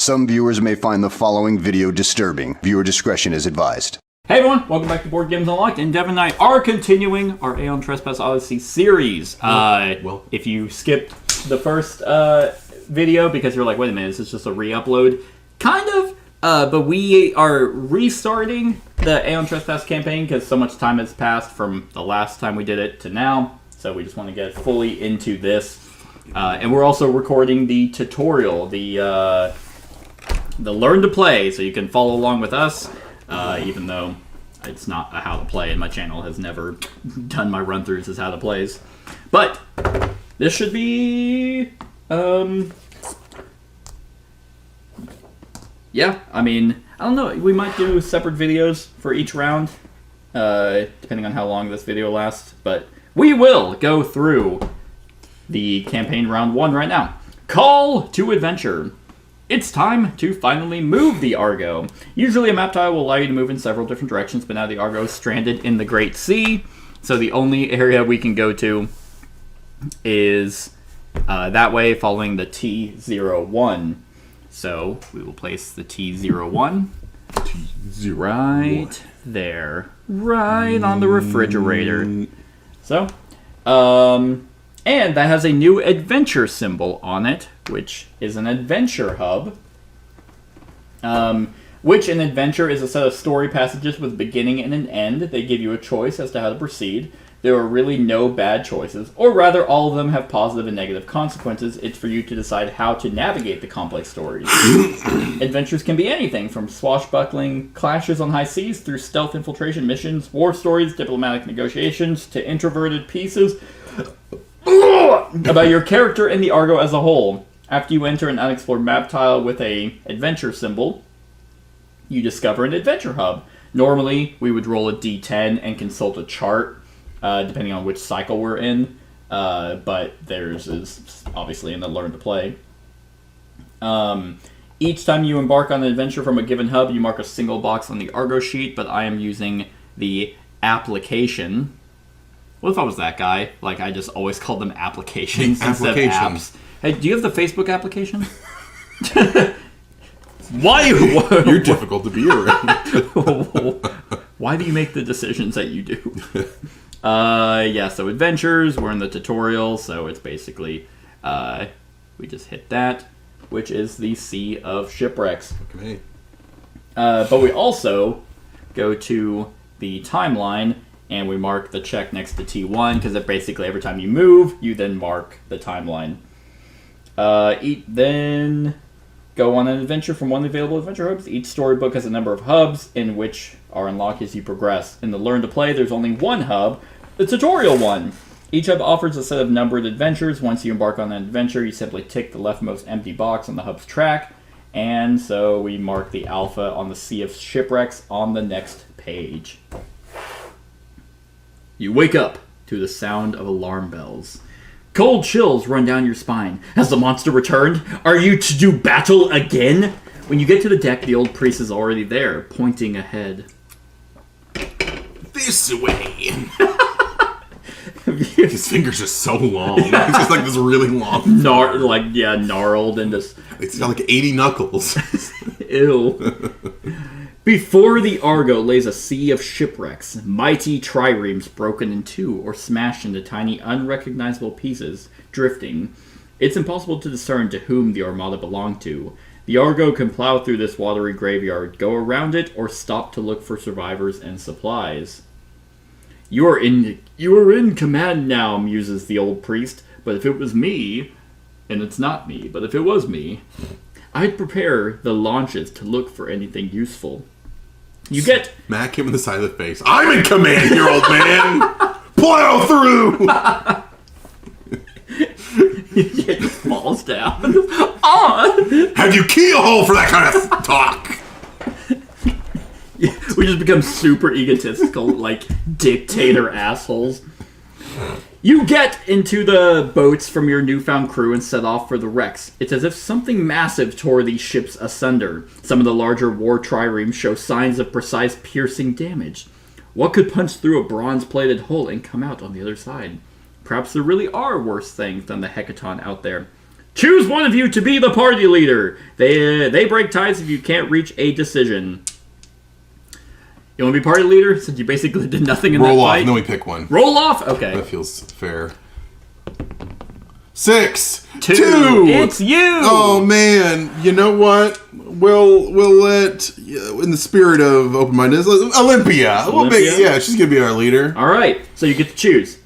Some viewers may find the following video disturbing. Viewer discretion is advised. Hey everyone, welcome back to Board Games Unlocked, and Devin and I are continuing our Aeon Trespass Odyssey series. If you skipped the first video because you're like, wait a minute, this is just a re-upload, kind of, but we are restarting the Aeon Trespass campaign because so much time has passed from the last time we did it to now, so we just want to get fully into this. And we're also recording the tutorial, the Learn to Play, so you can follow along with us. Even though it's not a how to play, and my channel has never done my run-throughs as how to plays. But this should be, yeah, I mean, I don't know, we might do separate videos for each round, depending on how long this video lasts, but we will go through the campaign round 1 right now. Call to Adventure. It's time to finally move the Argo. Usually a map tile will allow you to move in several different directions, but now the Argo is stranded in the Great Sea, so the only area we can go to is that way, following the T01. So we will place the T01 right there, right on the refrigerator. So, and that has a new adventure symbol on it, which is an adventure hub. Which an adventure is a set of story passages with a beginning and an end. They give you a choice as to how to proceed. There are really no bad choices, or rather all of them have positive and negative consequences. It's for you to decide how to navigate the complex stories. Adventures can be anything from swashbuckling clashes on high seas through stealth infiltration missions, war stories, diplomatic negotiations, to introverted pieces about your character and the Argo as a whole. After you enter an unexplored map tile with a adventure symbol, you discover an adventure hub. Normally, we would roll a d10 and consult a chart, depending on which cycle we're in, but theirs is obviously in the Learn to Play. Each time you embark on an adventure from a given hub, you mark a single box on the Argo sheet, but I am using the application. What if I was that guy? Like, I just always called them applications instead of apps. Hey, do you have the Facebook application? Why? You're difficult to be around. Why do you make the decisions that you do? Yeah, so adventures, we're in the tutorial, so it's basically, we just hit that, which is the Sea of Shipwrecks. Okay. But we also go to the timeline, and we mark the check next to T1, because basically every time you move, you then mark the timeline. Then go on an adventure from one of the available adventure hubs. Each storybook has a number of hubs in which are unlocked as you progress. In the Learn to Play, there's only one hub, the tutorial one. Each hub offers a set of numbered adventures. Once you embark on an adventure, you simply tick the leftmost empty box on the hub's track, and so we mark the alpha on the Sea of Shipwrecks on the next page. You wake up to the sound of alarm bells. Cold chills run down your spine. Has the monster returned? Are you to do battle again? When you get to the deck, the old priest is already there, pointing ahead. This way. His fingers are so long. It's just like this really long. Gnarled and just... It's got like 80 knuckles. Ew. Before the Argo lays a sea of shipwrecks, mighty triremes broken in two or smashed into tiny unrecognizable pieces, drifting. It's impossible to discern to whom the armada belonged to. The Argo can plow through this watery graveyard, go around it, or stop to look for survivors and supplies. You are in command now, muses the old priest, but if it was me, and it's not me, but if it was me, I'd prepare the launches to look for anything useful. You get... Smack him in the side of the face. I'm in command here, old man! Plow through! He just falls down. Oh! Have you keyhole for that kind of talk? We just become super egotistical, like dictator assholes. You get into the boats from your newfound crew and set off for the wrecks. It's as if something massive tore these ships asunder. Some of the larger war triremes show signs of precise piercing damage. What could punch through a bronze-plated hull and come out on the other side? Perhaps there really are worse things than the Eschaton out there. Choose one of you to be the party leader. They break ties if you can't reach a decision. You want to be party leader since you basically did nothing in that fight? Roll off, and then we pick one. Roll off? Okay. That feels fair. 6. 2. It's you. Oh man, you know what? We'll let, in the spirit of open-mindedness, Olympia. Olympia? She's gonna be our leader. All right, so you get to choose.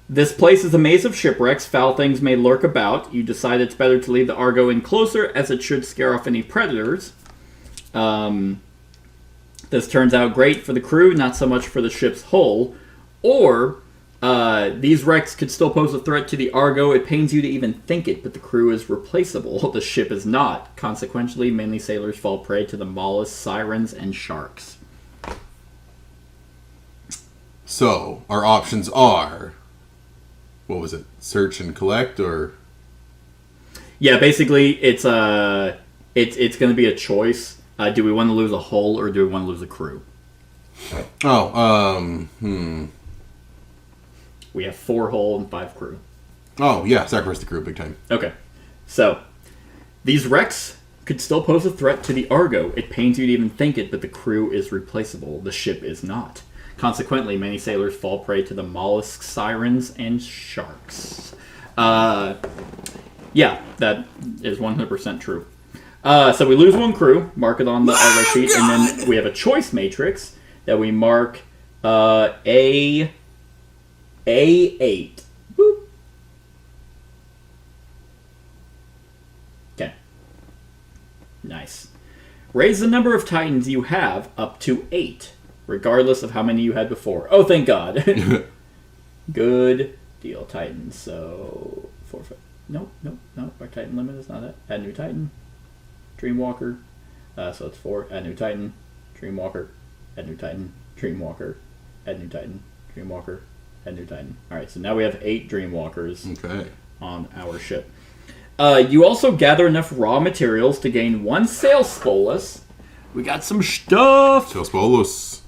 This place is a maze of shipwrecks. Foul things may lurk about. You decide it's better to leave the Argo in closer, as it should scare off any predators. This turns out great for the crew, not so much for the ship's hull. Or, these wrecks could still pose a threat to the Argo. It pains you to even think it, but the crew is replaceable. The ship is not. Consequently, many sailors fall prey to the mollusks, sirens, and sharks. So, our options are... What was it? Search and collect, or... Yeah, basically, it's going to be a choice. Do we want to lose a hull, or do we want to lose a crew? We have 4 hull and 5 crew. Oh, yeah, sacrifice the crew big time. Okay. So, these wrecks could still pose a threat to the Argo. It pains you to even think it, but the crew is replaceable. The ship is not. Consequently, many sailors fall prey to the mollusks, sirens, and sharks. Yeah, that is 100% true. So we lose 1 crew, mark it on the Argo sheet, and then we have a choice matrix that we mark A8. Boop. Okay. Nice. Raise the number of Titans you have up to 8. Regardless of how many you had before. Oh, thank God. Good deal, Titans. So, 4, 5. Nope. Our Titan limit is not that. Add new Titan. Dreamwalker. So it's 4. Add new Titan. Dreamwalker. Add new Titan. Dreamwalker. Add new Titan. Dreamwalker. Add new Titan. Alright, so now we have 8 Dreamwalkers on our ship. You also gather enough raw materials to gain 1 Sail Spolus. We got some stuff. Sail Spolus.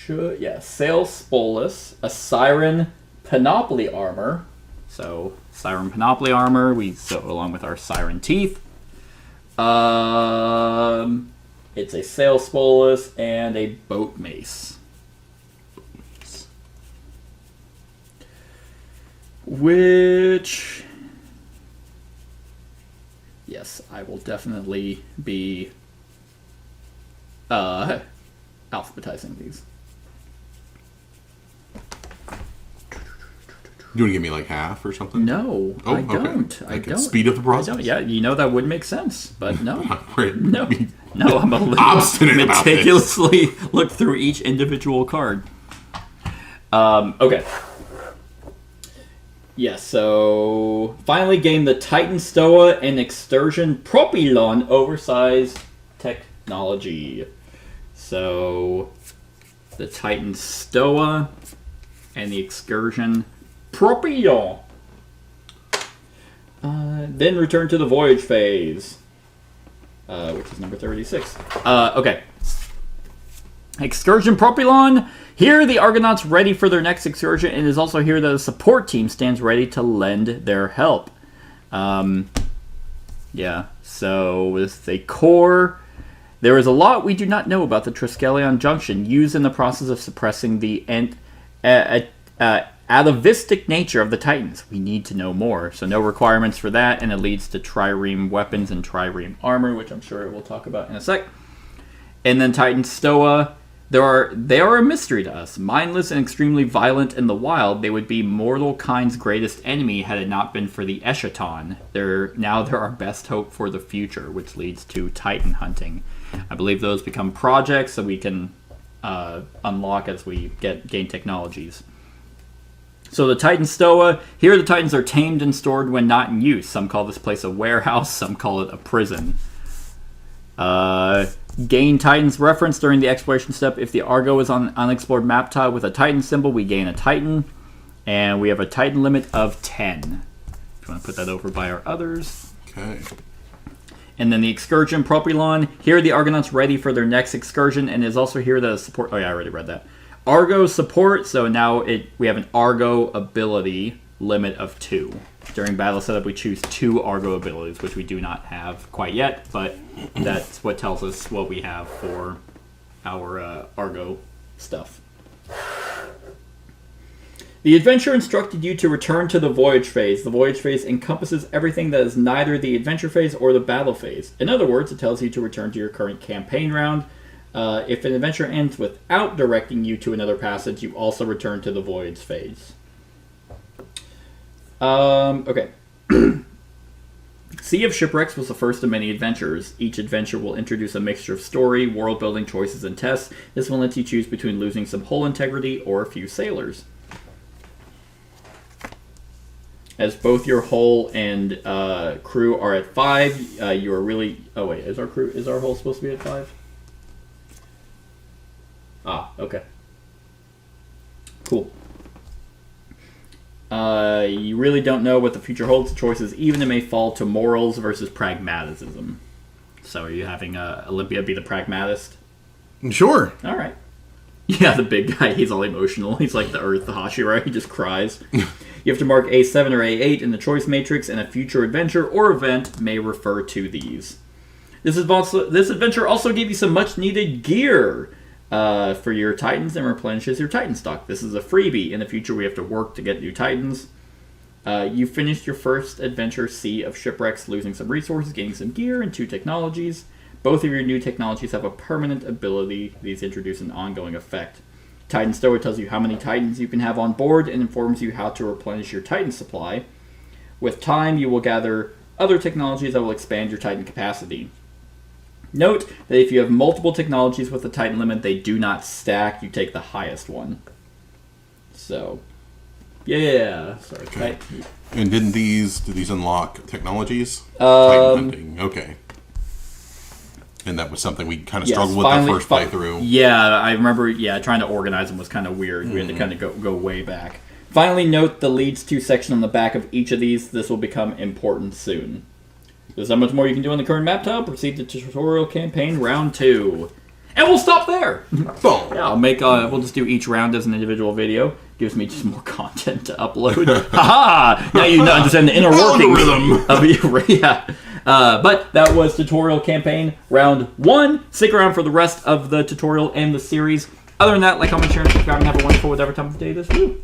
Sail Spolus, a Siren Panoply armor. So, Siren Panoply armor, we sew along with our Siren teeth. It's a Sail Spolus and a boat mace. Which, yes, I will definitely be alphabetizing these. You want to give me like half or something? No, I don't. Okay. I don't. Speed up the process. Yeah, you know that would make sense, but no. Right. No, I'm a little obstinate about this. Meticulously look through each individual card. Okay. Yeah, so finally gain the Titan Stoa and Excursion Propylon oversized technology. So the Titan Stoa and the Excursion Propylon. Then return to the voyage phase, which is number 36. Okay. Excursion Propylon. Here, the Argonauts ready for their next excursion, and it is also here that a support team stands ready to lend their help. Yeah, so with a core, there is a lot we do not know about the Triskelion Junction used in the process of suppressing the atavistic nature of the Titans. We need to know more, so no requirements for that, and it leads to trireme weapons and trireme armor, which I'm sure we'll talk about in a sec. And then Titan Stoa. They are a mystery to us. Mindless and extremely violent in the wild, they would be mortal kind's greatest enemy had it not been for the Eschaton. They're our best hope for the future, which leads to Titan hunting. I believe those become projects that we can unlock as we gain technologies. So the Titan Stoa, here the Titans are tamed and stored when not in use. Some call this place a warehouse, some call it a prison. Gain Titans reference during the exploration step. If the Argo is on an unexplored map tile with a Titan symbol, we gain a Titan. And we have a Titan limit of 10. If you want to put that over by our others. Okay. And then the Excursion Propylon. Here the Argonauts ready for their next excursion, and is also here the support. Oh yeah, I already read that. Argo support, so now we have an Argo ability limit of 2. During battle setup, we choose 2 Argo abilities, which we do not have quite yet, but that's what tells us what we have for our Argo stuff. The adventure instructed you to return to the voyage phase. The voyage phase encompasses everything that is neither the adventure phase or the battle phase. In other words, it tells you to return to your current campaign round. If an adventure ends without directing you to another passage, you also return to the voyage phase. Okay. Sea of Shipwrecks was the first of many adventures. Each adventure will introduce a mixture of story, world-building choices, and tests. This will let you choose between losing some hull integrity or a few sailors. As both your hull and crew are at 5, you are really... Oh wait, is our hull supposed to be at 5? Ah, okay. Cool. You really don't know what the future holds. The choices, even it may fall to morals versus pragmatism. So are you having Olympia be the pragmatist? Sure. All right. Yeah, the big guy, he's all emotional. He's like the Earth, the Hashira. He just cries. You have to mark A7 or A8 in the choice matrix, and a future adventure or event may refer to these. This adventure also gave you some much-needed gear for your Titans and replenishes your Titan stock. This is a freebie. In the future, we have to work to get new Titans. You finished your first adventure, Sea of Shipwrecks, losing some resources, gaining some gear, and 2 technologies. Both of your new technologies have a permanent ability. These introduce an ongoing effect. Titan Stower tells you how many Titans you can have on board and informs you how to replenish your Titan supply. With time, you will gather other technologies that will expand your Titan capacity. Note that if you have multiple technologies with a Titan limit, they do not stack. You take the highest one. So, yeah. Sorry. Okay. And did these unlock technologies? Titan hunting. Okay. And that was something we kind of struggled with the first playthrough. Yeah, I remember, trying to organize them was kind of weird. We had to kind of go way back. Finally, note the leads to section on the back of each of these. This will become important soon. There's not much more you can do on the current map tile. Proceed to tutorial campaign round 2. And we'll stop there! Yeah, I'll make, we'll just do each round as an individual video. Gives me just more content to upload. Haha! Now you understand the inner workings of yeah. But that was tutorial campaign round 1. Stick around for the rest of the tutorial and the series. Other than that, like, comment, share, and subscribe, and have a wonderful whatever time of day this is.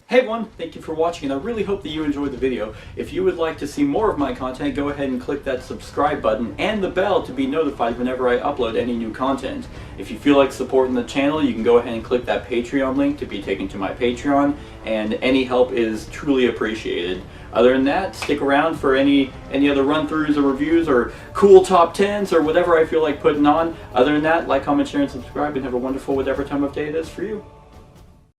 Hey everyone, thank you for watching, and I really hope that you enjoyed the video. If you would like to see more of my content, go ahead and click that subscribe button and the bell to be notified whenever I upload any new content. If you feel like supporting the channel, you can go ahead and click that Patreon link to be taken to my Patreon, and any help is truly appreciated. Other than that, stick around for any other run-throughs or reviews or cool top 10s or whatever I feel like putting on. Other than that, like, comment, share, and subscribe, and have a wonderful whatever time of day it is for you.